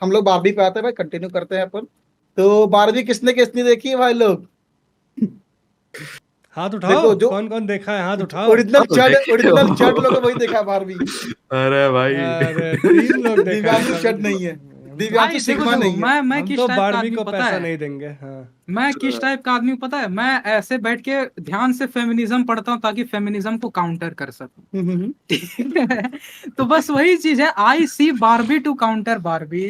हम लोग बारहवीं पे आते हैं भाई, कंटिन्यू करते हैं अपन। तो बारहवीं किसने किसने देखी है भाई लोग? हाथ उठाओ, देखो जो कौन कौन देखा है, हाथ उठाओ। ओरिजिनल चड, देखे ओरिजिनल हो। चड लोग वही देखा है बारहवीं। अरे भाई अरे 3 लोग देखा है दिव्यांशु चड नहीं है, दिव्यांशु भाई देखो सिग्मा देखो, नहीं है। मैं हम किस तो टाइप का 12वीं आदमी को पता पैसा है, नहीं देंगे। हाँ मैं किस टाइप का आदमी पता है, मैं ऐसे बैठ के ध्यान से फेमिनिज्म पढ़ता हूँ ताकि फेमिनिज्म को काउंटर कर सकूं। ठीक है? तो बस वही चीज है, आई सी बारबी टू काउंटर बारबी।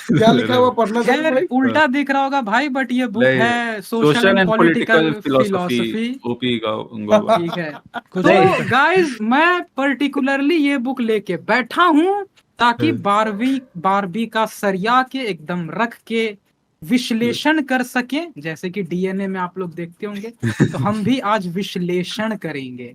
क्या लिखा हुआ पढ़ना सर खैर भाई? उल्टा दिख रहा होगा भाई, बट ये बुक नहीं, है social social and and political political philosophy philosophy. OP Goa. ठीक है, कुछ तो नहीं था। गाइस मैं पर्टिकुलरली ये बुक लेके बैठा हूँ ताकि बारबी का सरिया के एकदम रख के विश्लेषण कर सके, जैसे कि डीएनए में आप लोग देखते होंगे। तो हम भी आज विश्लेषण करेंगे।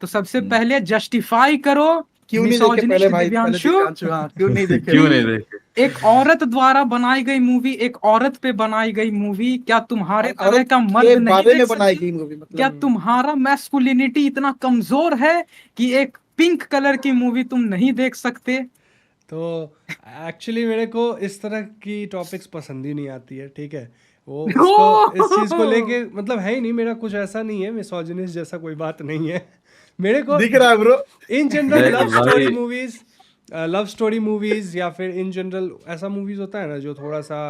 तो सबसे पहले जस्टिफाई करो क्यों नहीं देखे पहले मिसोजिनिस्ट भाई? पहले दिव्यांशु दिव्यांशु, हाँ क्यों नहीं देखे? क्यों नहीं देखे? एक औरत द्वारा बनाई गई मूवी, एक औरत पे बनाई गई मूवी, क्या तुम्हारे तरह औरत का के मर्द नहीं बारे में देख बनाई सकते? गई मूवी, क्या मतलब तुम्हारा मैस्कुलिनिटी इतना कमजोर है कि एक पिंक कलर की मूवी तुम नहीं देख सकते? तो एक्चुअली मेरे को इस तरह की टॉपिक्स पसंद ही नहीं आती है, ठीक है। वो इसको इस चीज़ को लेके मतलब है ही नहीं, मेरा कुछ ऐसा नहीं है, मिसोजिनिस्ट जैसा कोई बात नहीं है मेरे को। दिख रहा है ब्रो। इन जनरल देख लव स्टोरी भाई। मूवीज, लव स्टोरी मूवीज या फिर इन जनरल ऐसा मूवीज होता है ना जो थोड़ा सा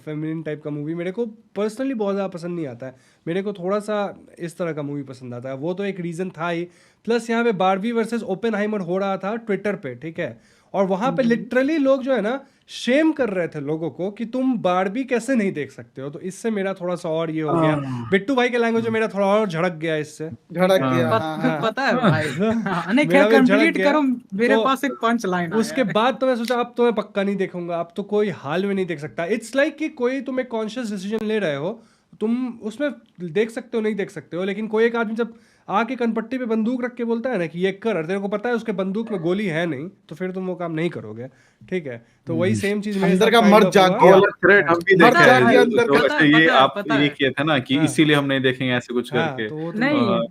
फेमिनिन टाइप का मूवी, मेरे को पर्सनली बहुत ज़्यादा पसंद नहीं आता है। मेरे को थोड़ा सा इस तरह का मूवी पसंद आता है, वो तो एक रीज़न था ही। प्लस यहाँ पे बारबी वर्सेस ओपेनहाइमर हो रहा था ट्विटर पे, ठीक है, और वहाँ पे लिटरली लोग जो है ना शेम कर रहे थे लोगों को कि तुम बारबी कैसे नहीं देख सकते हो। तो इससे मेरा थोड़ा सा और ये हो गया, बिट्टू भाई के लैंग्वेज में मेरा थोड़ा और झड़क गया इससे। झड़क गया। हाँ। पता है भाई। नहीं मेरा खैर भी झड़क कंप्लीट गया। करो, मेरे तो पास एक पंच लाइन उसके बाद तो मैं सोचा अब तो मैं पक्का नहीं देखूंगा, अब तो कोई हाल में नहीं देख सकता। इट्स लाइक कि कोई तुम एक कॉन्शियस डिसीजन ले रहे हो, तुम उसमें देख सकते हो नहीं देख सकते हो, लेकिन कोई एक आदमी जब आके कनपट्टी पे बंदूक रख के बोलता है ना कि ये कर, और तेरे को पता है उसके बंदूक में गोली है नहीं, तो फिर तुम वो काम नहीं करोगे, ठीक है। तो वही सेम चीज मेरे अंदर साथ का kind मर्द of जाग हुआ। गया। थ्रेड हम भी मर्द देखे जाग गया हैं, अंदर तो का। वैसे ये आप पता है। ये किए थे ना कि हाँ। इसीलिए हम नहीं देखेंगे ऐसे कुछ हाँ, करके। तो वो तो नहीं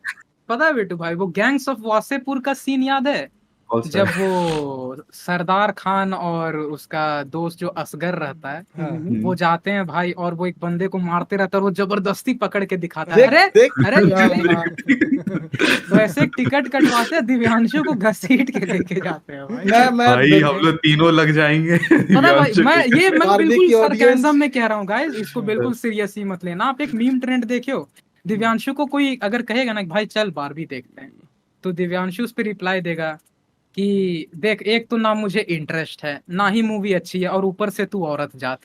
पता है बिट्टू भाई, वो गैंग्स ऑफ वासेपुर का सीन याद है कौन सा? जब वो सरदार खान और उसका दोस्त जो असगर रहता है, हाँ। वो जाते हैं भाई और वो एक बंदे को मारते रहता है और वो जबरदस्ती पकड़ के दिखाता है, देख अरे देख। अरे हाँ, चले। हाँ। तो ऐसे एक टिकट कटवाते हैं, दिव्यांशु को घसीट के लेके जाते हैं भाई। मैं भाई हम लोग तीनों लग जाएंगे। पता है भाई, मैं बारबी बिल्कुल की audience- सरकाज़म में कह रहा हूँ गाइस, इसको बिल्कुल सीरियस ही मत लेना। आप एक मीम ट्रेंड देखियो, दिव्यांशु को कोई अगर कहेगा ना कि भाई चल बारबी देखते हैं, तो दिव्यांशु उस पर रिप्लाई देगा कि देख, एक तो ना मुझे इंटरेस्ट है, ना ही मूवी अच्छी है, और ऊपर से तू औरत जात।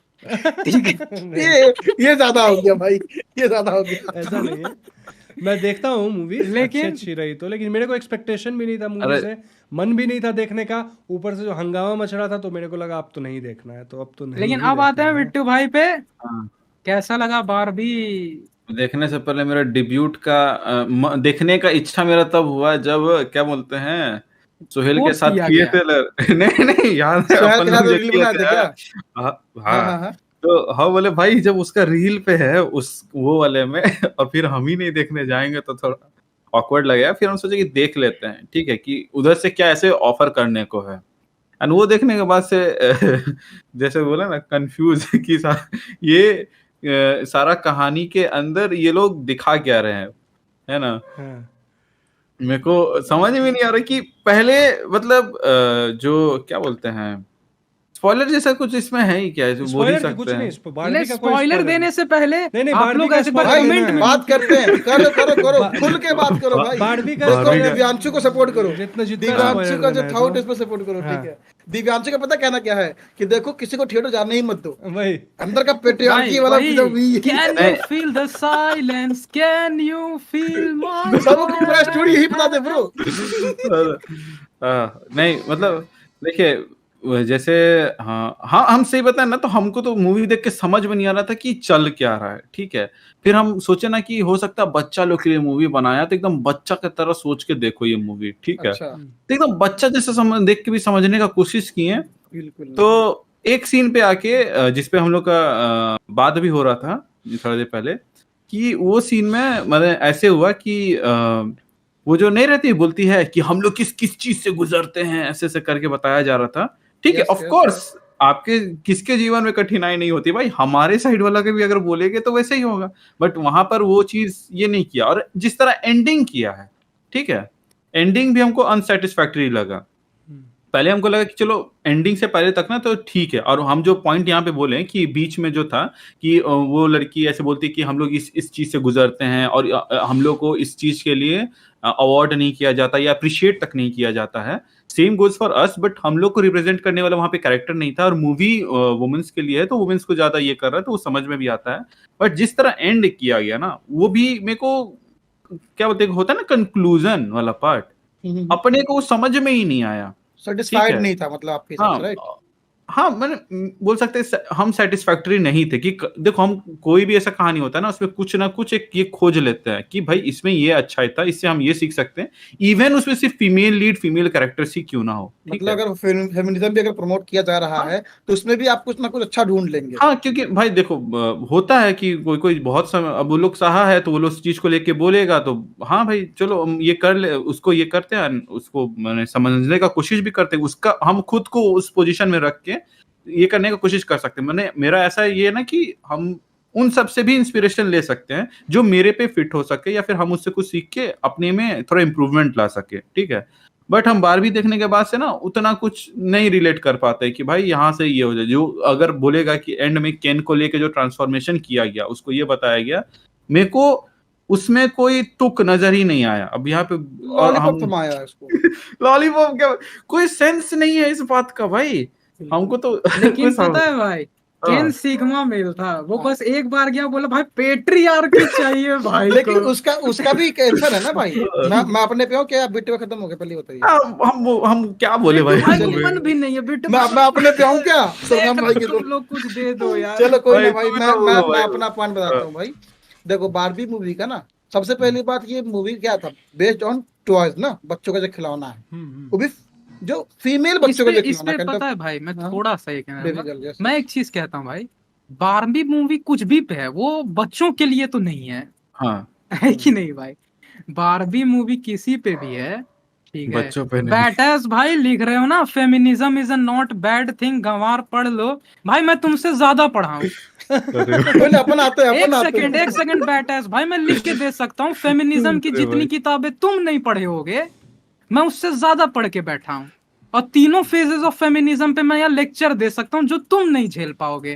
ठीक है। ये ज्यादा हो गया भाई, ये ज्यादा हो गया। ऐसा नहीं है, मैं देखता हूँ मूवी लेकिन- अच्छी रही तो, लेकिन मेरे को एक्सपेक्टेशन भी नहीं था मूवी अरे- से, मन भी नहीं था देखने का, ऊपर से जो हंगामा मच रहा था तो मेरे को लगा अब तो नहीं देखना है, तो अब तो नहीं लेकिन ही अब आते हैं देखना है। बिट्टू भाई पे, हाँ। कैसा लगा बारबी? देखने से पहले मेरा डिब्यूट का देखने का इच्छा मेरा तब हुआ जब क्या बोलते हैं सोहेल के पोस्ट साथ किया किए गया। थे। नहीं याद है, सोहेल अपन के साथ लोग जो रील किए बनाए थे थे। क्या? हाँ हाँ हाँ। हाँ। तो हाँ बोले भाई जब उसका रील पे है उस वो वाले में और फिर हम ही नहीं देखने जाएंगे तो थोड़ा ऑकवर्ड लगेगा। फिर हम सोचे कि देख लेते हैं, ठीक है, कि उधर से क्या ऐसे ऑफर करने को है। एंड वो देखने के बाद से जैसे बोला ना कंफ्यूज कि ये सारा कहानी के अंदर ये लोग दिखा क्या रहे हैं, है ना। हाँ। मेरे को समझ में नहीं आ रहा कि पहले मतलब जो क्या बोलते हैं स्पॉइलर जैसा कुछ इसमें है ही क्या, जो बोल ही स्पॉइलर कुछ सकते नहीं, हैं। बारबी का कोई स्पॉइलर देने से पहले नहीं, आप बारबी लोग का ऐसे spoiler भाई देना कमेंट है। में बात करते हैं, करो करो करो, खुल के बात करो भाई। बारबी का देखो बारबी का- दिव्यांशु को सपोर्ट करो, जितना दिव्यांशु का जो spoiler थॉट देना इस पे सपोर्ट करो, हाँ। ठीक है। दिव्यांशु का पता कहना क्या है कि देखो किसी को थिएटर जाने ही मत दो, है वही। अंदर का पेट्रियार्की वाला जो can you feel the silence, can you feel my सबको पूरा स्टोरी ही बता दे ब्रो। नहीं मतलब देखिए जैसे हाँ हम सही बताएं ना, तो हमको तो मूवी देख के समझ में नहीं आ रहा था कि चल क्या रहा है, ठीक है। फिर हम सोचे ना कि हो सकता है बच्चा लोग के लिए मूवी बनाया, तो एकदम बच्चा की तरह सोच के देखो ये मूवी, ठीक है। अच्छा, तो एकदम बच्चा जैसे देख के भी समझने का कोशिश किए। बिल्कुल। तो एक सीन पे आके जिसपे हम लोग का बात भी हो रहा था थोड़ी देर पहले, कि वो सीन में मतलब ऐसे हुआ कि वो जो नहीं रहती बोलती है कि हम लोग किस किस चीज से गुजरते हैं, ऐसे ऐसे करके बताया जा रहा था, ठीक है। Yes, ऑफ yes, कोर्स आपके किसके जीवन में कठिनाई नहीं होती भाई, हमारे साइड वाला के भी अगर बोलेंगे तो वैसे ही होगा। बट वहां पर वो चीज ये नहीं किया, और जिस तरह एंडिंग किया है, ठीक है, एंडिंग भी हमको अनसेटिस्फैक्टरी लगा। पहले हमको लगा कि चलो एंडिंग से पहले तक ना तो ठीक है, और हम जो पॉइंट यहाँ पे बोले हैं कि बीच में जो था कि वो लड़की ऐसे बोलती है कि हम लोग इस चीज से गुजरते हैं और हम लोग को इस चीज के लिए अवार्ड नहीं किया जाता या अप्रिशिएट तक नहीं किया जाता है। Same goes for us, but हम लोग को रिप्रेजेंट करने वाला वहां पे कैरेक्टर नहीं था, और मूवी वुमेन्स के लिए है तो वुमेन्स को ज्यादा ये कर रहा है, तो वो समझ में भी आता है। बट जिस तरह एंड किया गया ना, वो भी मेरे को क्या बोलते हैं, होता है ना कंक्लूजन वाला पार्ट, अपने को समझ में ही नहीं आया, सेटिस्फाइड नहीं था मतलब आपके हिसाब हाँ से, राइट? हाँ, मैंने बोल सकते हैं हम सेटिस्फैक्टरी नहीं थे कि देखो, हम कोई भी ऐसा कहानी होता है ना, उसमें कुछ ना कुछ एक ये खोज लेते हैं कि भाई इसमें ये अच्छा था, इससे हम ये सीख सकते हैं, इवन उसमें सिर्फ फीमेल लीड फीमेल कैरेक्टर्स ही क्यों ना हो, मतलब अगर फेमिनिज्म भी अगर प्रमोट किया जा रहा है तो उसमें भी आप कुछ ना कुछ अच्छा ढूंढ लेंगे। हाँ, क्योंकि भाई देखो होता है कि कोई कोई बहुत समय अब वो लोग सहा है तो वो लोग उस चीज को लेके बोलेगा, तो हाँ भाई चलो हम ये कर ले, उसको ये करते हैं, उसको मैंने समझने का कोशिश भी करते हैं, उसका हम खुद को उस पोजीशन में रख के ये करने की कोशिश कर सकते हैं। मैंने मेरा ऐसा ये है ना कि हम उन सब से भी इंस्पिरेशन ले सकते हैं जो मेरे पे फिट हो सके, या फिर हम उससे कुछ सीख के अपने में थोड़ा इम्प्रूवमेंट ला सके, ठीक है। बट हम बारहवीं देखने के बाद से ना उतना कुछ नहीं रिलेट कर पाते कि भाई यहाँ से ये हो जाए। जो अगर बोलेगा कि एंड में केन को लेके जो ट्रांसफॉर्मेशन किया गया, उसको ये बताया गया, मेरे को उसमें कोई तुक नजर ही नहीं आया। अब यहाँ पे लॉलीपॉप थमाया इसको लॉलीपॉप क्या, कोई सेंस नहीं है इस बात का भाई हमको तो। लेकिन पता है भाई, केन सिग्मा मेल था, वो बस एक बार गया, बोला भाई पेट्रियार्की चाहिए भाई लेकिन को। उसका भी कैंसर है ना भाई। मैं अपने पे हूँ, क्या बिट्टू खत्म हो गया, पहले बताइए। हम क्या बोले भाई, मन भी नहीं है बिट्टू, मैं अपने पे हूँ क्या सलमान भाई के, तुम लोग कुछ दे दो यार। चलो कोई ना भाई, भाई, तुम मैं तो भाई। अपना पॉइंट बताता हूँ भाई। देखो बारबी मूवी का ना, सबसे पहली बात, ये मूवी क्या था, बेस्ड ऑन टॉयज ना, बच्चों का जो खिलौना है, वो भी जो फीमेल बच्चों का जो इस पे खिलौना पता है भाई, मैं हाँ। थोड़ा सा ये कहना बेबी चाहूंगा। Girl, yes. मैं एक चीज कहता हूँ भाई, बारबी मूवी कुछ भी पे है, वो बच्चों के लिए तो नहीं है, हाँ है कि नहीं भाई? बारबी मूवी किसी पे भी है, ठीक है। बच्चों पे नहीं। बैटर्स भाई लिख रहे हो ना, feminism is a not bad thing, गंवार पढ़ लो भाई, मैं तुमसे ज्यादा पढ़ा हूँ। अपन आते हैं, एक सेकंड बैटर्स भाई, मैं लिख के दे सकता हूँ, फेमिनिज्म की जितनी किताबें तुम नहीं पढ़े होगे, मैं उससे ज्यादा पढ़ के बैठा हूँ, और तीनों फेजेस ऑफ फेमिनिज्म पे मैं यहाँ लेक्चर दे सकता हूँ जो तुम नहीं झेल पाओगे।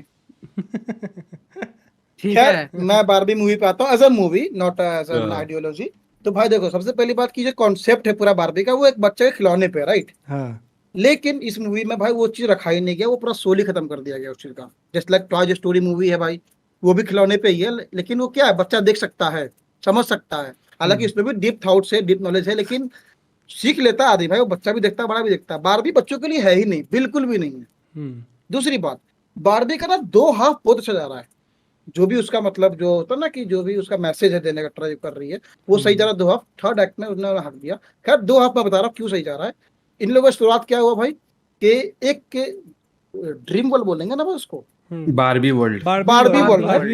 ठीक है, मैं बारबी मूवी पे आता हूँ as a movie, not as an हाँ। आइडियोलॉजी। तो भाई देखो, सबसे पहली बात की जो कॉन्सेप्ट है पूरा बारबी का, वो एक बच्चे के खिलौने पे, राइट। हाँ लेकिन इस मूवी में भाई वो चीज रखा ही नहीं गया, वो पूरा सोल ही खत्म कर दिया गया उस चीज का। Just like toy story movie है भाई, वो भी खिलौने पे ही है, लेकिन वो क्या है, बच्चा देख सकता है, समझ सकता है। हालांकि इसमें भी डीप थॉट्स है, डीप नॉलेज है, लेकिन सीख लेता आदमी भाई, वो बच्चा भी देखता है, बड़ा भी देखता है। बारबी बच्चों के लिए है ही नहीं, बिल्कुल भी नहीं है। दूसरी बात, बारबी का ना 2 हाफ बहुत अच्छा जा रहा है। जो भी उसका मतलब जो होता है ना, कि जो भी उसका मैसेज है देने का ट्राई कर रही है, वो सही जा रहा है। 2 हाफ, थर्ड एक्ट में उन्होंने हक दिया। खैर 2 हाफ मैं बता रहा हूँ क्यों सही जा रहा है। इन लोगों की शुरुआत क्या हुआ भाई, कि एक के ड्रीम वर्ल्ड बोलेंगे ना भाई उसको, बारबी वर्ल्ड, बारबी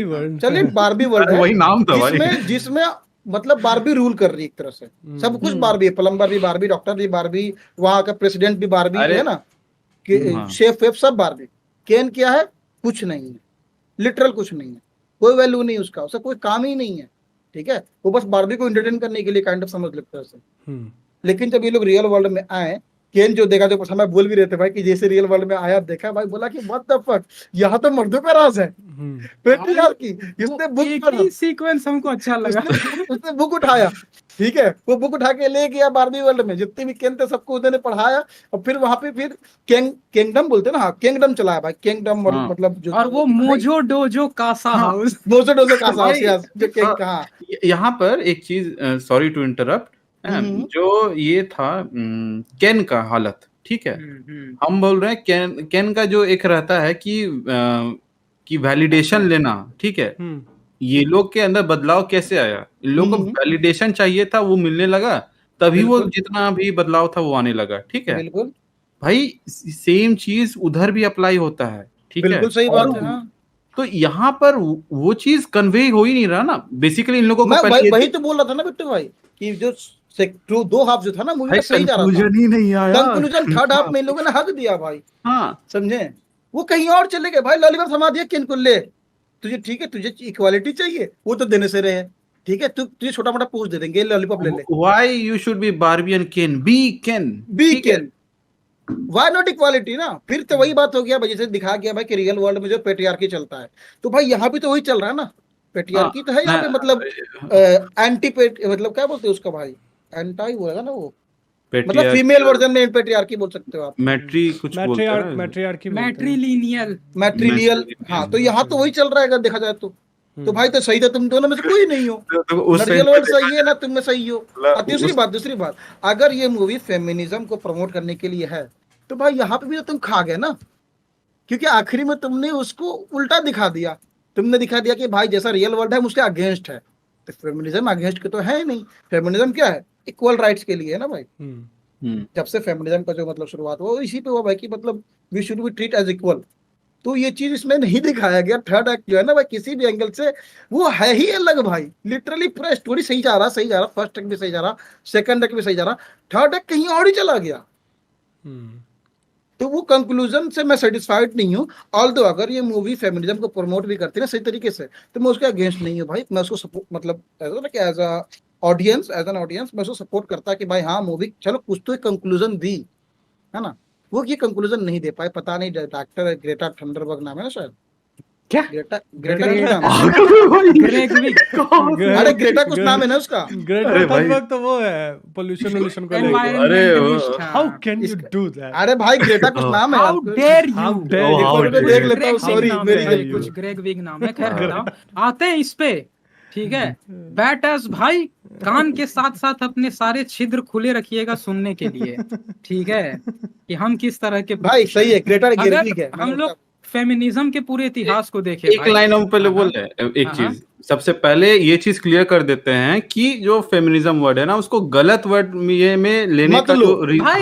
वर्ल्ड, चलिए बारबी वर्ल्ड है, वही नाम था भाई। जिसमें मतलब बारबी रूल कर रही है एक तरह से, सब कुछ बारबी है, प्लम्बर भी बारबी, डॉक्टर भी बारबी, वहां का प्रेसिडेंट भी बारबी अरे, है ना, कि शेफ वेफ सब बारबी। केन क्या है, कुछ नहीं है, लिटरल कुछ नहीं है, कोई वैल्यू नहीं उसका, उसका कोई काम ही नहीं है, ठीक है। वो बस बारबी को एंटरटेन करने के लिए काइंड ऑफ समझ लगता है। लेकिन जब ये लोग रियल वर्ल्ड में आए, केन जो देखा, जो मैं बोल भी रहे थे भाई कि जैसे रियल वर्ल्ड में आया देखा भाई, बोला कि व्हाट द फक, यहाँ तो मर्दों का राज है, पेट्रियार्की। इसने बुक एक सीक्वेंस हमको अच्छा लगा, उसने बुक उठाया, ठीक है, वो बुक उठा के ले गया बारबी वर्ल्ड में, जितने भी केन थे सबको उसने पढ़ाया, और फिर वहां पे फिर किंगडम बोलते ना, हाँ किंगडम चलाया भाई, किंगडम मतलब जो, और वो mojo dojo casa house, mojo dojo casa house, जो किंग कहा। यहाँ पर एक चीज, सॉरी टू इंटरप्ट, जो ये था केन का हालत, ठीक है, हम बोल रहे हैं केन का जो एक रहता है कि वैलिडेशन लेना, ठीक है, ये लोग के अंदर बदलाव कैसे आया, इन लोगों को वैलिडेशन चाहिए था, वो मिलने लगा, तभी वो जितना भी बदलाव था वो आने लगा, ठीक है। बिल्कुल भाई सेम चीज उधर भी अप्लाई होता है, ठीक है, बिल्कुल सही बात है। तो यहाँ पर वो चीज कन्वे हो ही नहीं रहा ना, बेसिकली इन लोगों को वही तो बोल रहा था ना बिट्टू भाई, कि जो 2 हाफ जो था ना मूवी का, सही जा रहा था, ही नहीं आया, कंक्लूजन थर्ड हाफ में इन लोगों ने हक दिया भाई, हाँ समझे। वो कहीं और चले गए भाई, लॉलीपॉप थमा दिया किन को, ले तुझे ठीक है, तुझे इक्वालिटी चाहिए, वो तो देने से रहे हैं, ठीक है, तुझे छोटा मोटा पोस्ट दे देंगे, लॉलीपॉप ले ले, Why you should be Barbie and Ken? Be Ken. Be ठीक है? कैन, वाई नॉट इक्वालिटी ना। फिर तो वही बात हो गया भाई, जैसे दिखा गया भाई कि रियल वर्ल्ड में जो पेट्रियार्की चलता है, तो भाई यहाँ भी तो वही चल रहा है ना, पेट्रियार्की तो है यहाँ पे, मतलब एंटी पेट, मतलब क्या बोलते हैं उसका भाई, एंटाई बोलेगा ना वो, मतलब फीमेल वर्जन में पेट्रियार्की बोल सकते हो आप, मैट्री कुछ बोलते हैं। मैट्रियार्की मैट्रिलिनियल मैट्रिलियल, हाँ, तो यहाँ तो वही चल रहा है अगर देखा जाए तो भाई तो सही था, तुम दोनों में से कोई नहीं हो, तो ना उस रियल time वर्ल्ड पे सही है ना तुम में सही हो। मतलब और दूसरी बात, अगर ये मूवी फेमिनिज्म को प्रमोट करने के लिए है, तो भाई यहाँ पे भी तो तुम खा गए ना, क्योंकि आखिरी में तुमने उसको उल्टा दिखा दिया, तुमने दिखा दिया कि भाई जैसा रियल वर्ल्ड है उसके अगेंस्ट है, तो फेमिनिज्म अगेंस्ट के तो है ही नहीं, फेमिनिज्म क्या है, इक्वल राइट्स के लिए है ना भाई। जब से फेमिनिज्म का जो मतलब शुरुआत हुआ इसी पे हुआ भाई कि मतलब we should be treat as equal, तो ये चीज इसमें नहीं दिखाया गया। थर्ड एक्ट जो है ना भाई, किसी भी एंगल से वो है ही अलग भाई, लिटरली पूरा स्टोरी सही जा रहा, फर्स्ट एक्ट भी सही जा रहा, सेकंड एक्ट भी सही जा रहा, थर्ड एक्ट कहीं और ही चला गया, तो वो कंक्लूजन से मैं सेटिस्फाइड नहीं हूँ। ऑल्दो अगर ये मूवी फेमिनिज्म को प्रमोट भी करती है ना सही तरीके से, तो मैं उसके अगेंस्ट नहीं हूँ भाई, मैं उसको सपोर्ट, मतलब एज अ ऑडियंस, मैं उसको सपोर्ट करता कि भाई हाँ मूवी चलो कुछ तो एक कंक्लूजन दी है ना, वो ये कंक्लूजन नहीं दे पाए, पता नहीं, डॉक्टर ग्रेटा थंडरबर्ग नाम है ना शायद, क्या? ग्रेटा क्या नाम है? ग्रेगविक अरे ग्रेटा कुछ नाम है ना उसका, ग्रेटा थनबर्ग तो वो है पोल्यूशन को लेकर। Environmentalist how can you do that? अरे भाई ग्रेटा कुछ नाम है, how dare How you dare you? How dare देख you? लेता हूँ, सॉरी मेरी गलती। कुछ ग्रेगविक नाम है, खैर बताओ, आते हैं इस पे, ठीक है। बैटर्स भाई कान के साथ साथ अपने सारे छिद्र खुले रखिएगा सुनने के लिए, ठीक है, कि हम किस तरह के भाई सही है, ग्रेटर गिरविक है, अगर हम लोग फेमिनिज्म के पूरे इतिहास को देखें एक भाई, लाइन हम पहले बोल रहे हैं, एक चीज सबसे पहले ये चीज क्लियर कर देते हैं कि जो फेमिनिज्म वर्ड है ना उसको गलत वर्ड ये में लेने मत का लो। जो भाई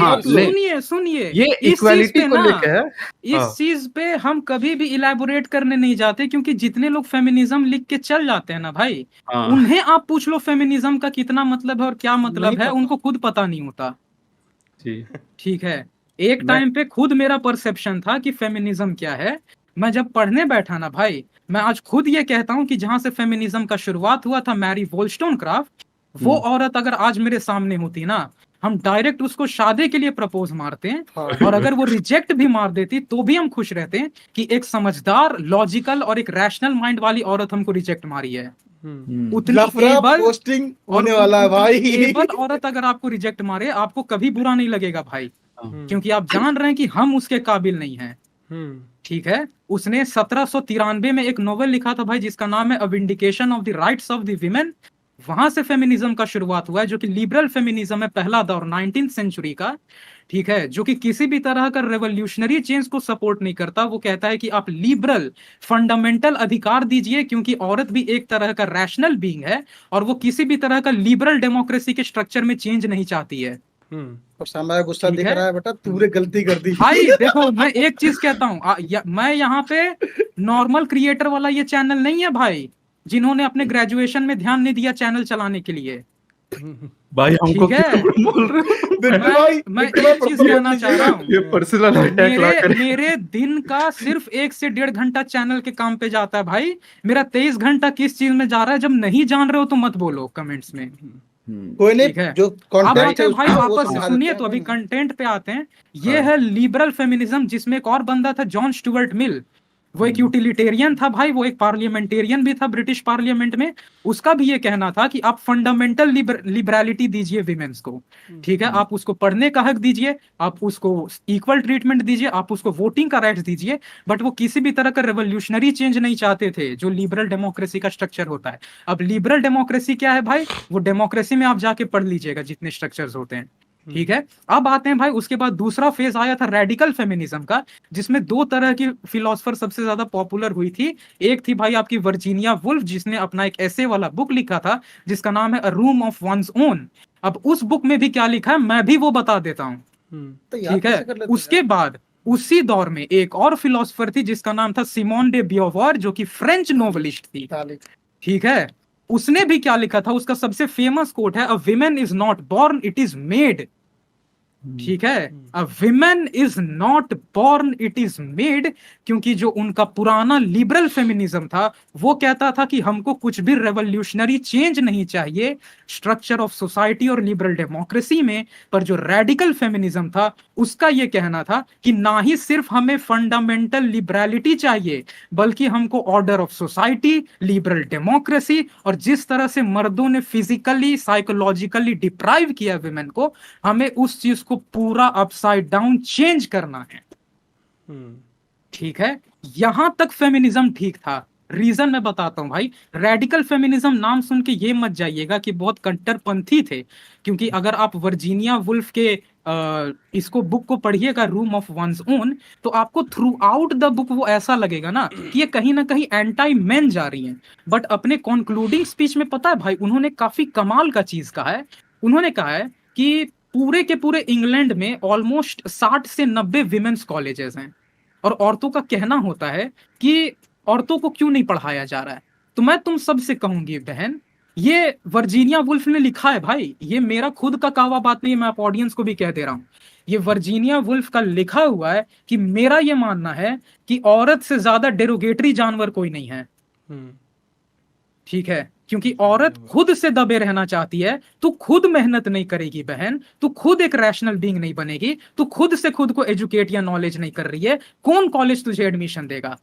ये सुनिए इस चीज इक्वालिटी पे को ना, लेके है। इस चीज पे हम कभी भी इलेबोरेट करने नहीं जाते, क्योंकि जितने लोग फेमिनिज्म लिख के चल जाते हैं ना भाई, हाँ। उन्हें आप पूछ लो फेमिनिज्म का कितना मतलब है और क्या मतलब नहीं है, पता। उनको खुद पता नहीं होता, जी ठीक है। एक टाइम पे खुद मेरा परसेप्शन था कि फेमिनिज्म क्या है, मैं जब पढ़ने बैठा ना भाई, मैं आज खुद ये कहता हूँ कि जहां से फेमिनिज्म का शुरुआत हुआ था मैरी वोल्स्टोनक्राफ्ट, वो औरत अगर आज मेरे सामने होती ना, हम डायरेक्ट उसको शादी के लिए प्रपोज मारते हैं, हाँ। और अगर वो रिजेक्ट भी मार देती तो भी हम खुश रहते हैं कि एक समझदार, लॉजिकल और एक रैशनल माइंड वाली औरत हमको रिजेक्ट मारी है। उतनी लफड़ा एबल पोस्टिंग होने वाला है भाई, एबल औरत अगर आपको रिजेक्ट मारे, आपको कभी बुरा नहीं लगेगा भाई, क्योंकि आप जान रहे हैं कि हम उसके काबिल नहीं हैं, ठीक है। उसने 1793 में एक नोवेल लिखा था भाई जिसका नाम है a vindication of the rights of the women, वहां से फेमिनिज्म का शुरुआत हुआ है, जो कि लिबरल फेमिनिज्म है, पहला दौर 19th सेंचुरी का, ठीक है, जो कि किसी भी तरह का रेवोल्यूशनरी चेंज को सपोर्ट नहीं करता। वो कहता है कि आप लिबरल फंडामेंटल अधिकार दीजिए, क्योंकि औरत भी एक तरह का रैशनल बीइंग है और वो किसी भी तरह का लिबरल डेमोक्रेसी के स्ट्रक्चर में चेंज नहीं चाहती है। और सामने गुस्सा ठीक दिख है। रहा है बेटा, तूने गलती कर दी भाई देखो मैं एक चीज कहता हूँ, मैं यहाँ पे नॉर्मल क्रिएटर वाला ये चैनल नहीं है भाई, जिन्होंने अपने ग्रेजुएशन में ध्यान नहीं दिया चैनल चलाने के लिए, भाई हमको ठीक है। क्यों बोल रहे हो? बिट्टू भाई, मैं बिट्टू भाई एक चीज कहना चाह रहा हूँ, ये पर्सनल अटैक ला कर मेरे दिन का सिर्फ 1 से 1.5 घंटा चैनल के काम पे जाता है भाई, मेरा 23 घंटा किस चीज में जा रहा है, जब नहीं जान रहे हो तो मत बोलो कमेंट्स में, कोई ठीक है। नहीं, जो अब कंटेंट आते हैं भाई वापस समझा सुनिए, देते तो अभी हैं। कंटेंट पे आते हैं। ये है लिबरल फेमिनिज्म, जिसमें एक और बंदा था जॉन स्टुअर्ट मिल, वो एक यूटिलिटेरियन था भाई, वो एक पार्लियामेंटेरियन भी था ब्रिटिश पार्लियामेंट में। उसका भी ये कहना था कि आप फंडामेंटल लिबरलिटी दीजिए विमेन्स को, ठीक है, आप उसको पढ़ने का हक दीजिए, आप उसको इक्वल ट्रीटमेंट दीजिए, आप उसको वोटिंग का राइट्स दीजिए, बट वो किसी भी तरह का रेवोल्यूशनरी चेंज नहीं चाहते थे जो लिबरल डेमोक्रेसी का स्ट्रक्चर होता है। अब लिबरल डेमोक्रेसी क्या है भाई, वो डेमोक्रेसी में आप जाके पढ़ लीजिएगा जितने स्ट्रक्चर्स होते हैं, ठीक है। अब आते हैं भाई, उसके बाद दूसरा फेज आया था रेडिकल फेमिनिज्म का, जिसमें 2 तरह की फिलोसफर सबसे ज्यादा पॉपुलर हुई थी। एक थी भाई आपकी वर्जीनिया वुल्फ, जिसने अपना एक ऐसे वाला बुक लिखा था जिसका नाम है अ रूम ऑफ वंस ओन। अब उस बुक में भी क्या लिखा है मैं भी वो बता देता हूँ, तो याद ठीक है। कैसे कर लेते हैं उसके बाद उसी दौर में एक और फिलोसफर थी जिसका नाम था सिमोन डे ब्यूवॉर, जो कि फ्रेंच नोवेलिस्ट थी, यार? ठीक है। उसने भी क्या लिखा था, उसका सबसे फेमस कोट है, a women is not born it is made, ठीक है, a women is not born, it is made. क्योंकि जो उनका पुराना लिबरल फेमिनिज्म था वो कहता था कि हमको कुछ भी रेवोल्यूशनरी चेंज नहीं चाहिए स्ट्रक्चर ऑफ सोसाइटी और लिबरल डेमोक्रेसी में। पर जो रेडिकल फेमिनिज्म था उसका ये कहना था कि ना ही सिर्फ हमें फंडामेंटल लिबरलिटी चाहिए बल्कि हमको order of society, liberal democracy, और जिस तरह से मर्दों ने फिजिकली साइकोलॉजिकली डिप्राइव किया विमेन को, हमें उस चीज को पूरा अपसाइड डाउन चेंज करना है। ठीक है, यहां तक फेमिनिज्म ठीक था। रीजन मैं बताता हूं भाई, रेडिकल फेमिनिज्म नाम सुन के ये मत जाइएगा कि बहुत कट्टरपंथी थे, क्योंकि अगर आप वर्जीनिया वुल्फ के इसको बुक को पढ़िएगा, रूम ऑफ वंस ओन, तो आपको थ्रू आउट द बुक वो ऐसा लगेगा ना कि ये कहीं ना कहीं एंटी मेन जा रही हैं। बट अपने कंक्लूडिंग स्पीच में पता है भाई उन्होंने काफी कमाल का चीज कहा है। उन्होंने कहा है कि पूरे के पूरे इंग्लैंड में ऑलमोस्ट 60 से 90 विमेन्स कॉलेजेस हैं, और औरतों का कहना होता है कि औरतों को क्यों नहीं पढ़ाया जा रहा है। तो मैं तुम सबसे कहूंगी बहन, ये वर्जीनिया वुल्फ ने लिखा है भाई, ये मेरा खुद का कहा बात नहीं है, मैं आप ऑडियंस को भी कह दे रहा हूं। ये वर्जीनिया वुल्फ का लिखा हुआ है कि मेरा ये मानना है कि औरत से ज्यादा डेरोगेटरी जानवर कोई नहीं है। ठीक है, क्योंकि औरत खुद से दबे रहना चाहती है, तू खुद मेहनत नहीं करेगी बहन, तू खुद एक रैशनल बीइंग नहीं बनेगी, तू खुद से खुद को एजुकेट या नॉलेज नहीं कर रही है, कौन कॉलेज तुझे एडमिशन देगा?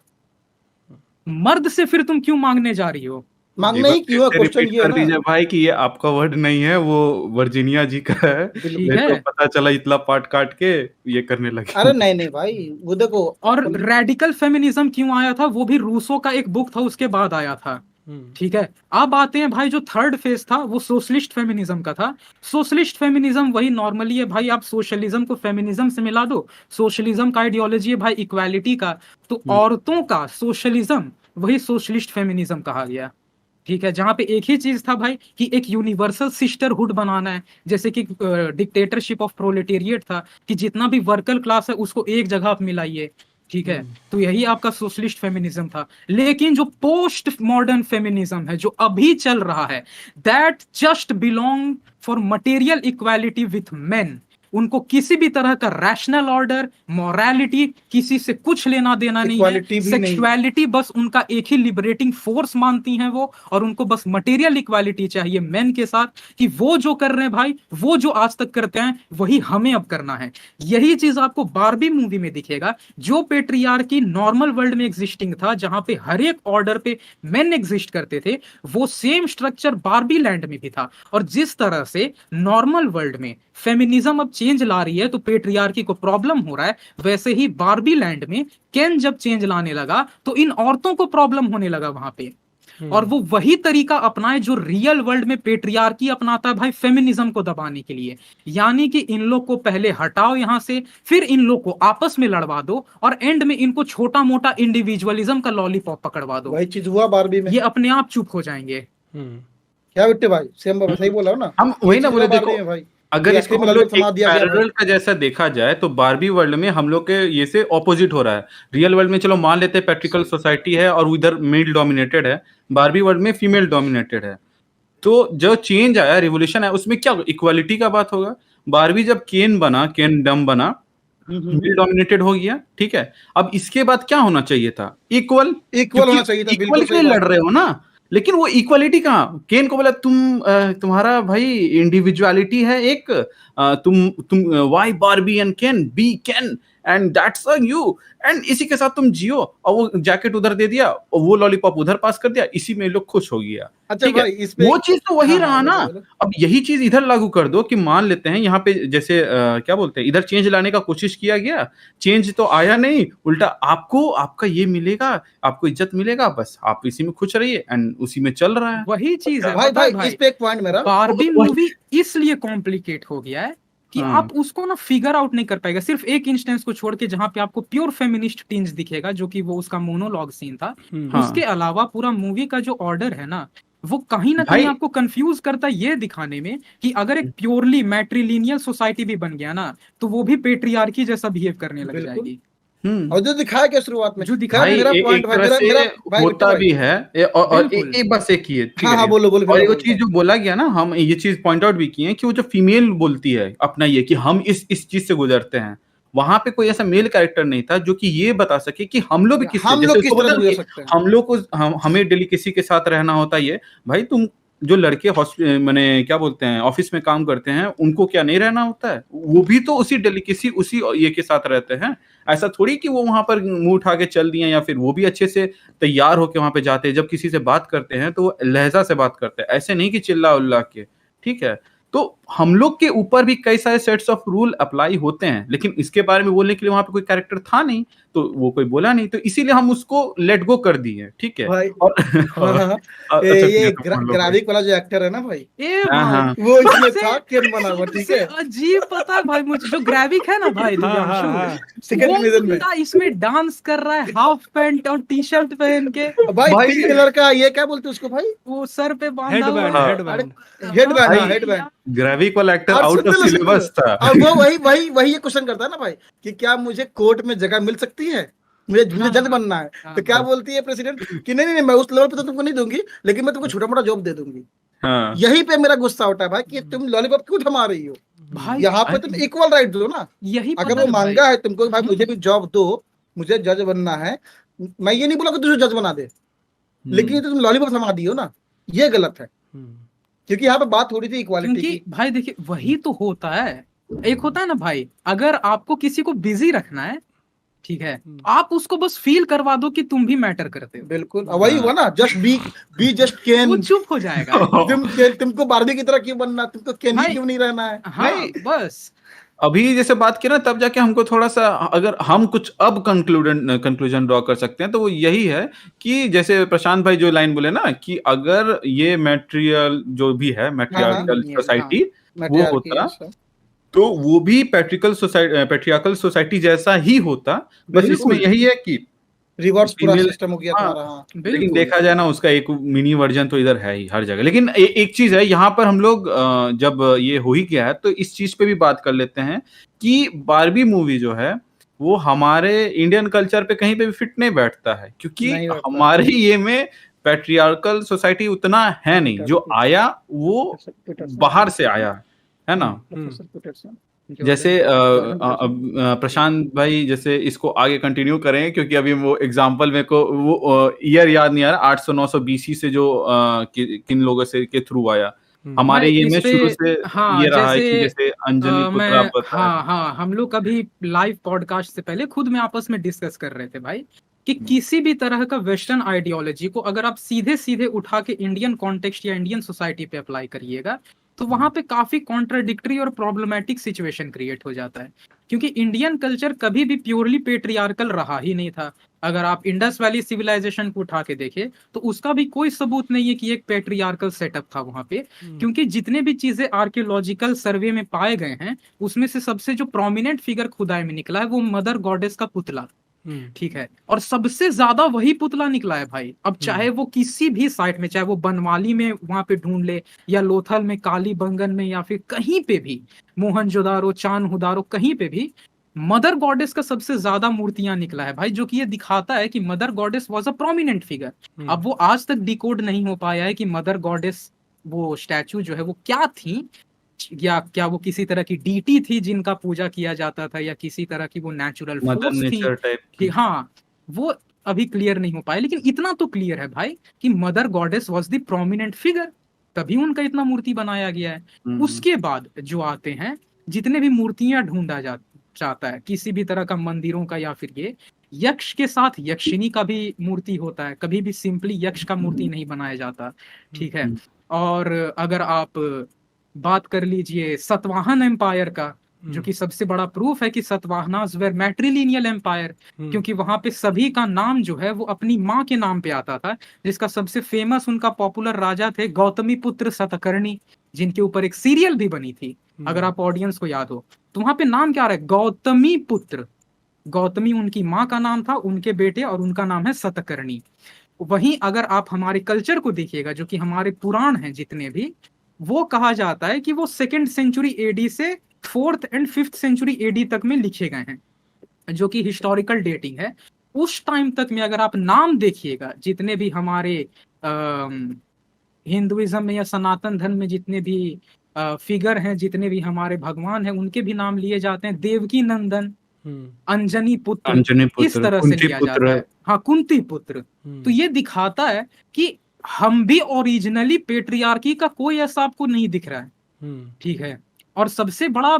मर्द से फिर तुम क्यों मांगने जा रही हो? मांगना ही क्यों है, क्वेश्चन रिपीट ये है कर दीजिए ना। भाई कि ये आपका वर्ड नहीं है, वो वर्जीनिया जी का है। ठीक मेरे को है, पता चला इतना पार्ट काट के ये करने लगे। अरे नहीं नहीं भाई, वो देखो और रेडिकल फेमिनिज्म क्यों आया था वो भी रूसो का एक बुक था उसके बाद आया था। ठीक है, अब आते हैं भाई, जो थर्ड फेज था वो सोशलिस्ट फेमिनिज्म का था। सोशलिस्ट फेमिनिज्म वही नॉर्मली है भाई, आप सोशलिज्म को फेमिनिज्म से मिला दो, सोशलिज्म का आइडियोलॉजी है भाई इक्वालिटी का, तो औरतों का सोशलिज्म वही सोशलिस्ट फेमिनिज्म कहा गया। ठीक है, जहां पे एक ही चीज था भाई कि एक यूनिवर्सल सिस्टरहुड बनाना है, जैसे कि डिक्टेटरशिप ऑफ प्रोलेटेरिएट था कि जितना भी वर्कर क्लास है उसको एक जगह आप मिलाइए। ठीक है, तो यही आपका सोशलिस्ट फेमिनिज्म था। लेकिन जो पोस्ट मॉडर्न फेमिनिज्म है जो अभी चल रहा है, that just belong for material equality with main. उनको किसी भी तरह का रैशनल ऑर्डर, मोरालिटी, किसी से कुछ लेना देना नहीं है। Equality भी नहीं। सेक्सुअलिटी बस उनका एक ही लिबरेटिंग फोर्स मानती हैं वो, और उनको बस मटेरियल इक्वालिटी चाहिए मेन के साथ, कि वो जो कर रहे हैं भाई, वो जो आज तक करते हैं वही हमें अब करना है। यही चीज आपको बारबी मूवी में दिखेगा। जो पेट्रियार्की नॉर्मल वर्ल्ड में एग्जिस्टिंग था, जहां पे हर एक ऑर्डर पे मेन एग्जिस्ट करते थे, वो सेम स्ट्रक्चर बारबी लैंड में भी था। और जिस तरह से नॉर्मल वर्ल्ड में फेमिनिज्म अब चेंज ला रही है तो पेट्रियार्की को प्रॉब्लम हो रहा है, वैसे ही बारबी लैंड में केन जब चेंज लाने लगा तो इन औरतों को प्रॉब्लम होने लगा वहां पे। और वो वही तरीका अपनाए जो रियल वर्ल्ड में पेट्रियार्की अपनाता है भाई फेमिनिज्म को दबाने के लिए। यानी कि इन लोग को पहले हटाओ यहां से, फिर इन लोग को आपस में लड़वा दो, और एंड में इनको छोटा मोटा इंडिविजुअलिज्म का लॉलीपॉप पकड़वा दो। वही चीज हुआ बारबी में। ये अपने आप चुप हो जाएंगे। क्या बिट्टे भाई, सेम सही बोला हो ना। हम वही ना ये चीज बोले, हुआ बारबी देखो में भाई। अगर ये इसको असली हम में लोग समा एक दिया गया पैरेलल का जैसा देखा जाए तो बारबी वर्ल्ड में हम लोग के ये से ऑपोजिट हो रहा है। रियल वर्ल्ड में चलो मान लेते हैं पैट्रिकल सोसाइटी है और उधर मेल डोमिनेटेड है, बारबी वर्ल्ड में फीमेल डोमिनेटेड है। तो जो चेंज आया, रिवोल्यूशन आया, उसमें क्या इक्वालिटी का बात होगा। बारबी जब केन बना, केन डम बना, मेल डोमिनेटेड हो गया, ठीक है। अब इसके बाद क्या होना चाहिए था? इक्वल होना चाहिए था, इक्वल बिल्कुल के लिए सही लड़ बात। रहे हो ना, लेकिन वो इक्वालिटी कहाँ? केन को बोला तुम्हारा भाई इंडिविजुअलिटी है एक, तुम why Barbie and Ken be Ken and that's you, and इसी के साथ तुम जियो। और वो जैकेट उधर दे दिया और वो लॉलीपॉप उधर पास कर दिया, इसी में लोग खुश हो गया। अच्छा ठीक है, भाई, इस पे वो चीज तो वही हाँ, रहा ना। बोलो। अब यही चीज इधर लागू कर दो कि मान लेते हैं यहाँ पे जैसे क्या बोलते हैं, इधर चेंज लाने का कोशिश किया गया, चेंज तो आया नहीं, उल्टा आपको आपका ये मिलेगा, आपको इज्जत मिलेगा, बस आप इसी में खुश रहिए, एंड उसी में चल रहा है। वही चीज है भाई पता है भाई, इस पे एक पॉइंट मेरा। बारबी वही- मूवी इसलिए कॉम्प्लिकेट हो गया है कि हाँ। आप उसको ना फिगर आउट नहीं कर पाएगा। सिर्फ एक इंस्टेंस को छोड़ के जहां पे आपको प्योर फेमिनिस्ट टिंज दिखेगा, जो कि वो उसका मोनोलॉग सीन था, हाँ। उसके अलावा पूरा मूवी का जो ऑर्डर है ना, वो कहीं ना भाई- कहीं आपको कंफ्यूज करता है ये दिखाने में कि अगर एक प्योरली मैट्रिलिनियल सोसाइटी भी बन गया ना, तो वो भी पेट्रियार्की जैसा बिहेव करने लग बिल्कुल। जाएगी। और जो दिखाया क्या शुरुआत में, जो खैर दिखाया भाई मेरा एक पॉइंट भाई, तरह मेरा से मेरा भाई गुट्टे होता भाई, भी है और बिल्कुल। एक बस एक ही है, ठीक हाँ है। हाँ बोलो बोलो, और फिर वो बोलता चीज हूँ। जो बोला गया ना, हम ये चीज पॉइंट आउट भी किए हैं कि वो जो फीमेल बोलती है अपना ये कि हम इस चीज से गुजरते हैं, वहां पे कोई ऐसा मेल कैरेक्टर नहीं था जो कि ये बता सके कि हम लोग भी किससे, हम जैसे लोग किस उसको बोलते तरह से हैं ना गुजर कि सकते हैं। हम लोग को हमें डेलीकेसी के साथ रहना होता है। ये भाई तुम जो लड़के मैंने क्या बोलते हैं ऑफिस में काम करते हैं, उनको क्या नहीं रहना होता है? वो भी तो उसी डेलीकेसी उसी ये के साथ रहते हैं। ऐसा थोड़ी कि वो वहां पर मुंह उठा के चल दिए, या फिर वो भी अच्छे से तैयार होके वहां पे जाते हैं। जब किसी से बात करते हैं तो वो लहजा से बात करते हैं, ऐसे नहीं कि चिल्ला उल्ला के, ठीक है। तो हम लोग के ऊपर भी कई सारे सेट्स ऑफ रूल अप्लाई होते हैं, लेकिन इसके बारे में बोलने के लिए वहां पे कोई कैरेक्टर था नहीं, तो वो कोई बोला नहीं, तो इसीलिए हम उसको लेट गो कर दिए, ठीक है। भाई और हाँ हाँ हाँ। अच्छा ठीक है, ये तुम बोल लो भाई। ग्राविक वाला जो एक्टर है ना भाई, ए हाँ भाई, हाँ वो इसमें सबसे था केन बना हुआ, ठीक सबसे है, अजीब पता है भाई मुझे, जो ग्राविक है ना भाई हाँ हाँ दिव्यांशु, हाँ सेकंड वो सीजन में। बंदा इसमें डांस कर रहा है हाफ पैंट और टी शर्ट पहन के, भाई भाई पिंक कलर का ये क्या बोलते हैं उसको भाई, वो सर पे बांधा हेडबैंड हुआ। हाँ। अरे हेडबैंड हेडबैंड, हाँ भाई हेडबैंड। ग्राविक वाला एक्टर और out soon of low soon low, syllabus था। और वो वही वही वही ये क्वेश्चन करता है ना भाई कि क्या मुझे कोर्ट में जगह मिल सकती है, मुझे मुझे जज बनना है, तो क्या बोलती है प्रेसिडेंट कि नहीं नहीं नहीं, मैं उस लेवल पे तो तुमको नहीं दूंगी, लेकिन मैं तुमको छोटा मोटा जॉब दे दूंगी। हाँ यही पे मेरा गुस्सा उठा है भाई कि तुम लॉलीपॉप क्यों थमा रही हो, भाई यहाँ पे तुम इक्वल राइट दो ना। यही अगर पता वो है भाई। मांगा है तुमको कि भाई मुझे भी जॉब दो, मुझे जज बनना है, मैं ये नहीं बोला कि तुझे जज बना दे, लेकिन ये तो तुम लॉलीपॉप थमा दी हो ना, ये गलत है। क्योंकि यहाँ पे बात हो रही थी इक्वालिटी क्योंकि की। भाई देखिए वही तो होता है, एक होता है ना भाई, अगर आपको किसी को बिजी रखना है, ठीक है, आप उसको बस फील करवा दो कि तुम भी मैटर करते हो, बिल्कुल, और वही हुआ ना, जस्ट बी जस्ट वो केन। चुप हो जाएगा। तुमको बारबी की तरह क्यों बनना, तुमको केन ही भाई क्यों नहीं रहना है। हाँ नहीं, बस अभी जैसे बात की ना, तब जाके हमको थोड़ा सा, अगर हम कुछ अब कंक्लूजन ड्रॉ कर सकते हैं तो वो यही है कि जैसे प्रशांत भाई जो लाइन बोले ना कि अगर ये मैट्रियल जो भी है, मैट्रियार्कल हाँ, सोसाइटी वो मैट्रियार्की होता, ऐसा। तो वो भी पैट्रियार्कल सोसाइटी जैसा ही होता। बस इसमें बिल्कुल, यही है कि रिवर्स पूरा फीमेल, सिस्टम हो गया हाँ, तुम्हारा, हाँ। लेकिन बिल्कुल। देखा जाए ना उसका एक मिनी वर्जन तो इधर है ही हर जगह। लेकिन एक चीज है यहाँ पर, हम लोग जब ये हो ही गया है तो इस चीज पे भी बात कर लेते हैं कि बारबी मूवी जो है वो हमारे इंडियन कल्चर पे कहीं पे भी फिट नहीं बैठता है, क्योंकि नहीं बैठता। हमारे ये में पैट्रियार्कल सोसाइटी उतना है नहीं। जो आया वो बाहर से आया है ना। जैसे प्रशांत भाई जैसे इसको आगे कंटिन्यू करें, क्योंकि अभी वो एग्जांपल मेरे को वो ईयर याद नहीं आ रहा, 800-900 BC से जो किन लोगों से के थ्रू आया हमारे भाई ये में इस पे, शुरू से हाँ ये रहा है कि जैसे जैसे अंजनी मैं, पुत्र आप बताएं। हाँ हाँ, हम लोग कभी लाइव पॉडकास्ट से पहले खुद में आपस में डिस्कस कर रहे थे भाई कि किसी भी तरह का वेस्टर्न आइडियोलॉजी को अगर आप सीधे सीधे उठा के इंडियन कॉन्टेक्स्ट या इंडियन सोसाइटी पे अप्लाई करिएगा तो वहां पे काफी कॉन्ट्राडिक्टरी और प्रॉब्लमैटिक सिचुएशन क्रिएट हो जाता है, क्योंकि इंडियन कल्चर कभी भी प्योरली पेट्रियार्कल रहा ही नहीं था। अगर आप इंडस वैली सिविलाइजेशन को उठा के देखें तो उसका भी कोई सबूत नहीं है कि एक पेट्रियार्कल सेटअप था वहां पे, क्योंकि जितने भी चीजें आर्कियोलॉजिकल सर्वे में पाए गए हैं उसमें से सबसे जो प्रोमिनेंट फिगर खुदाई में निकला है वो मदर गॉडेस का पुतला, ठीक है, और सबसे ज्यादा वही पुतला निकला है भाई। अब चाहे वो किसी भी साइट में, चाहे वो बनवाली में वहां पे ढूंढ ले या लोथल में, कालीबंगन में, या फिर कहीं पे भी, मोहनजोदारो, चान्हुदारो, कहीं पे भी मदर गॉडेस का सबसे ज्यादा मूर्तियां निकला है भाई, जो कि ये दिखाता है कि mother goddess was a prominent figure. अब वो आज तक डिकोड नहीं हो पाया है कि मदर गॉडेस वो स्टैचू जो है वो क्या थी, या क्या वो किसी तरह की डीटी थी जिनका पूजा किया जाता था, या किसी तरह की वो नेचुरल मदर फोर्स थी नेचर टाइप कि हाँ, वो अभी क्लियर नहीं हो पाया। लेकिन इतना तो क्लियर है भाई कि mother goddess was the prominent figure, तभी उनका इतना मूर्ति बनाया गया है। उसके बाद जो आते हैं जितने भी मूर्तियां ढूंढा जाता है किसी भी तरह का मंदिरों का, या फिर ये यक्ष के साथ यक्षिनी का भी मूर्ति होता है, कभी भी सिंपली यक्ष का मूर्ति नहीं बनाया जाता, ठीक है। और अगर आप बात कर लीजिए सतवाहन एम्पायर का, जो कि सबसे बड़ा प्रूफ है कि सतवाहनास वेर मैट्रिलिनियल एम्पायर, क्योंकि वहां पे सभी का नाम जो है वो अपनी माँ के नाम पे आता था, जिसका सबसे फेमस उनका पॉपुलर राजा थे गौतमी पुत्र सतकर्णी, जिनके ऊपर एक सीरियल भी बनी थी, अगर आप ऑडियंस को याद हो। तो वहां पे नाम क्या आ रहा है, गौतमी पुत्र, गौतमी उनकी माँ का नाम था, उनके बेटे, और उनका नाम है सतकर्णी। वहीं अगर आप हमारे कल्चर को देखिएगा, जो कि हमारे पुराण हैं जितने भी, वो कहा जाता है कि वो 2nd सेंचुरी एडी से 4th and 5th century AD तक में लिखे गए हैं। जो कि हिस्टोरिकल डेटिंग है, उस टाइम तक में अगर आप नाम देखिएगा, जितने भी हमारे हिंदुइज्म में या सनातन धर्म में जितने भी फिगर हैं, जितने भी हमारे भगवान हैं, उनके भी नाम लिए जाते हैं, देवकी नंदन, अंजनी पुत्र, अंजनी इस पुत्र, तरह से कुंती लिया पुत्र। जाता है। हाँ, कुंती पुत्र। तो ये दिखाता है कि हम भी ओरिजिनली पेट्रियार्की का कोई ऐसा आपको नहीं दिख रहा है, ठीक है। और सबसे बड़ा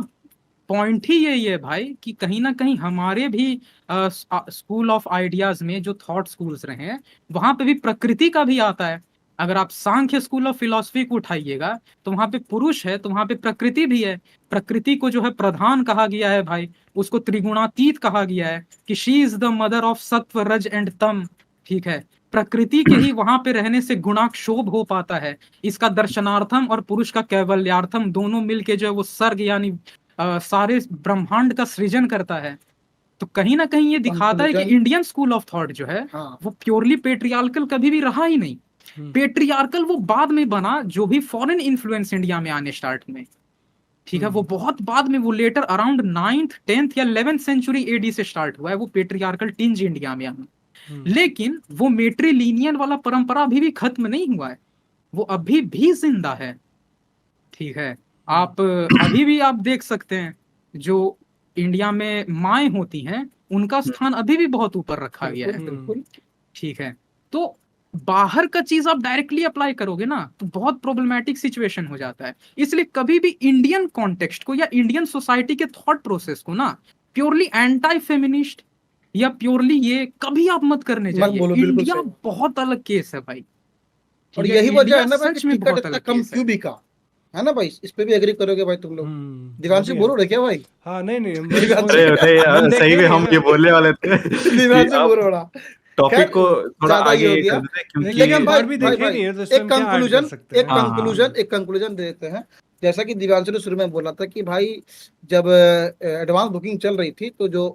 पॉइंट ही यही है भाई कि कहीं ना कहीं हमारे भी स्कूल ऑफ आइडियाज में जो थॉट स्कूल्स रहे हैं, वहां पे भी प्रकृति का भी आता है। अगर आप सांख्य स्कूल ऑफ फिलॉसफी को उठाइएगा तो वहां पे पुरुष है, तो वहां पे प्रकृति भी है। प्रकृति को जो है प्रधान कहा गया है भाई, उसको त्रिगुणातीत कहा गया है कि she is the mother of सत्व रज एंड तम, ठीक है। प्रकृति के ही वहां पे रहने से गुणाक्षोभ हो पाता है। इसका दर्शनार्थम और पुरुष का कैवल्यार्थम दोनों मिलके जो है वो सर्ग यानी सारे ब्रह्मांड का सृजन करता है। तो कहीं ना कहीं ये दिखाता है कि Conclusion- Indian school of thought जो है हाँ। वो प्योरली पेट्रियार्कल कभी भी रहा ही नहीं। पेट्रियार्कल वो बाद में बना, जो भी फॉरेन इन्फ्लुएंस इंडिया में आने स्टार्ट में, ठीक है, वो बहुत बाद में, वो लेटर अराउंड 9th 10th या 11th सेंचुरी एडी से स्टार्ट हुआ है वो पेट्रियार्कल टिंज इंडिया में आना। लेकिन वो मेट्रीलिनियन वाला परंपरा अभी भी खत्म नहीं हुआ है, वो अभी भी जिंदा है, ठीक है। आप अभी भी आप देख सकते हैं जो इंडिया में माएँ होती हैं उनका स्थान अभी भी बहुत ऊपर रखा गया है, बिल्कुल। ठीक है। तो बाहर का चीज आप डायरेक्टली अप्लाई करोगे ना तो बहुत प्रॉब्लमेटिक सिचुएशन हो जाता है। इसलिए कभी भी इंडियन कॉन्टेक्स्ट को या इंडियन सोसाइटी के थॉट प्रोसेस को ना प्योरली एंटी फेमिनिस्ट या प्योरली ये कभी आप मत करने मत जाइए। बोलो, बिल्कुल इंडिया सही। बहुत अलग केस है भाई, और ठीक है? यही वजह इंडिया है ना भाई सच कि में टिकट बहुत इतना अलग कम केस है। क्यों बिका, है ना भाई? इस पे भी एग्री करोगे भाई तुम लोग? दिवांशु बोलो रहे क्या भाई? हाँ नहीं नहीं हम अरे अरे यार, हम देखे सही में नहीं हम ना। ये बोलने वाले थे कि दिवांशु बोलो आप रहा। टॉपिक खैर, को थोड़ा ज्यादा ही आगे हो कर गया। देते हैं, क्योंकि लेकिन भाई और भी भाई देखे भाई नहीं है तो इसमें एक हम क्या ऐड कर कंक्लूजन सकते हैं? हाँ, हाँ। एक कंक्लूजन दे देते हैं। जैसा कि दिव्यांशु ने शुरू में बोला था कि भाई जब एडवांस बुकिंग चल रही थी तो जो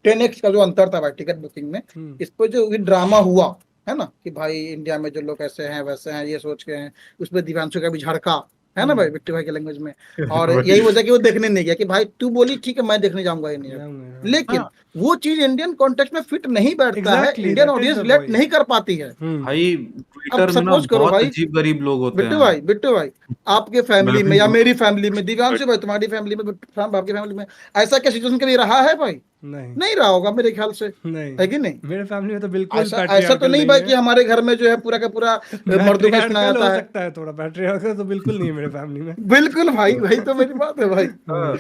10x का जो अंतर था भाई टिकट बुकिंग में, इस पर जो ड्रामा हुआ है ना कि भाई इंडिया में जो लोग ऐसे हैं वैसे हैं ये सोच के हैं, उसमें दिव्यांशु का भी झड़का है ना भाई बिट्टू भाई के लैंग्वेज में। और यही वजह कि वो देखने नहीं गया कि भाई तू बोली ठीक है मैं देखने जाऊंगा ही नहीं अब। जाऊंगा। लेकिन हाँ। वो चीज इंडियन कॉन्टेक्स्ट में फिट नहीं बैठता है, Exactly, Indian that is audience the relate point. नहीं कर पाती है। भाई अब ट्विटर में ना सपोज करो बहुत भाई अजीब गरीब लोग होते बिट्टू हैं। भाई आपके फैमिली मैं में भी या हूँ। मेरी फैमिली में, दिव्यांशु भाई तुम्हारी फैमिली में, आपकी फैमिली में ऐसा क्या सिचुएशन कभी रहा है भाई? नहीं नहीं रहा होगा मेरे ख्याल से, नहीं है कि नहीं? मेरे फैमिली में तो बिल्कुल ऐसा तो नहीं भाई कि हमारे घर में जो है पूरा का पूरा मर्दों का सुना हो जाता है। सकता है थोड़ा, पैट्रियार्कल तो बिल्कुल नहीं है मेरे फैमिली में। बिल्कुल भाई, वही तो मेरी बात है भाई। हाँ।